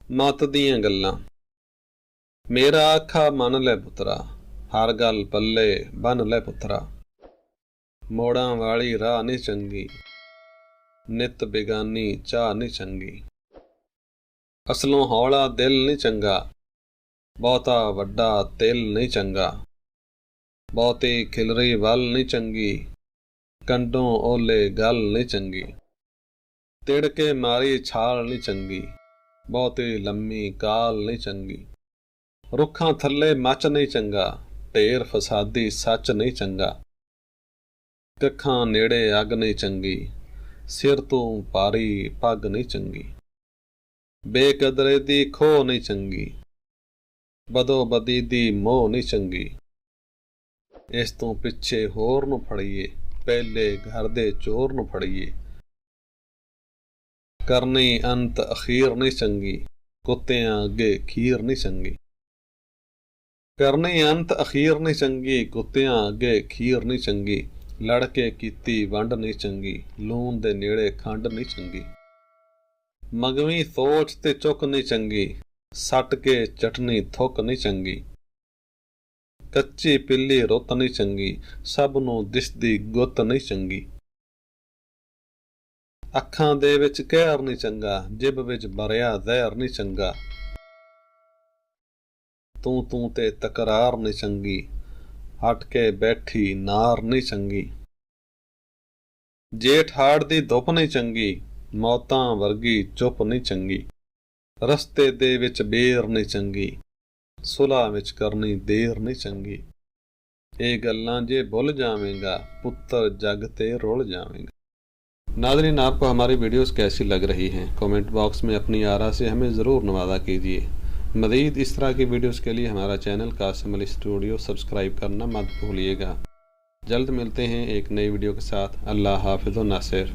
मत दीआं गल्लां। मेरा आखा मन लै पुत्तरा, हर गल पल्ले बन लै पुत्तरा। मोड़ां वाली राह नहीं चंगी, नित बेगानी चाह नहीं चंगी। असलों हौला दिल नहीं चंगा, बहुता वड्डा तिल नहीं चंगा। बहुती खिलरी वल नहीं चंगी, कंडों ओले गल नहीं चंगी। तिड़के मारी छाल नहीं चंगी, बहुती लम्मी काल नहीं चंगी। रुखां थल्ले मच नहीं चंगा, ढेर फसादी सच नहीं चंगा। कखां नेड़े अग नहीं चंगी, सिर तों पारी पग नहीं चंगी। बेकदरे दी खोह नहीं चंगी, बदो बदी दी मोह नहीं चंगी। इस तों पिछे होर नूं फड़ीए, पहले घर दे चोर नूं फड़ीए। करनी अंत अखीर नहीं चंगी, कुत्तियां अगे खीर नहीं चंगी। करनी अंत अखीर नहीं चंगी, कुत्तियां अगे खीर नहीं चंगी। लड़के कीती वंड नहीं चंगी, लून दे नेड़े खंड नहीं चंगी। मगवी सोच ते चुक नहीं चंगी, सट के चटनी थुक नहीं चंगी। कच्ची पिल्ली रुत नहीं चंगी, सब नूं दिसदी गुत नहीं चंगी। अखां दे विच कहर नहीं चंगा, जिब विच भरिया जहर नहीं चंगा। तू ते तकरार नहीं चंगी, हट के बैठी नार नहीं चंगी। जेठ हाड़ दी धुप नहीं चंगी, मौतां वर्गी चुप नहीं चंगी। रस्ते दे विच बेर नहीं चंगी, सुलह विच करनी देर नहीं चंगी। ये गल्लां जे भुल जावेंगा, पुत्तर जग ते रुल जावेंगा। नाज़रीन, आपको हमारी वीडियोस कैसी लग रही हैं कमेंट बॉक्स में अपनी आरा से हमें ज़रूर नवाज़ा कीजिए। मज़ीद इस तरह की वीडियोस के लिए हमारा channel Qasim Ali studio subscribe करना मत भूलिएगा। जल्द मिलते हैं एक नई वीडियो के साथ। अल्लाह हाफ़िज़ व नासिर।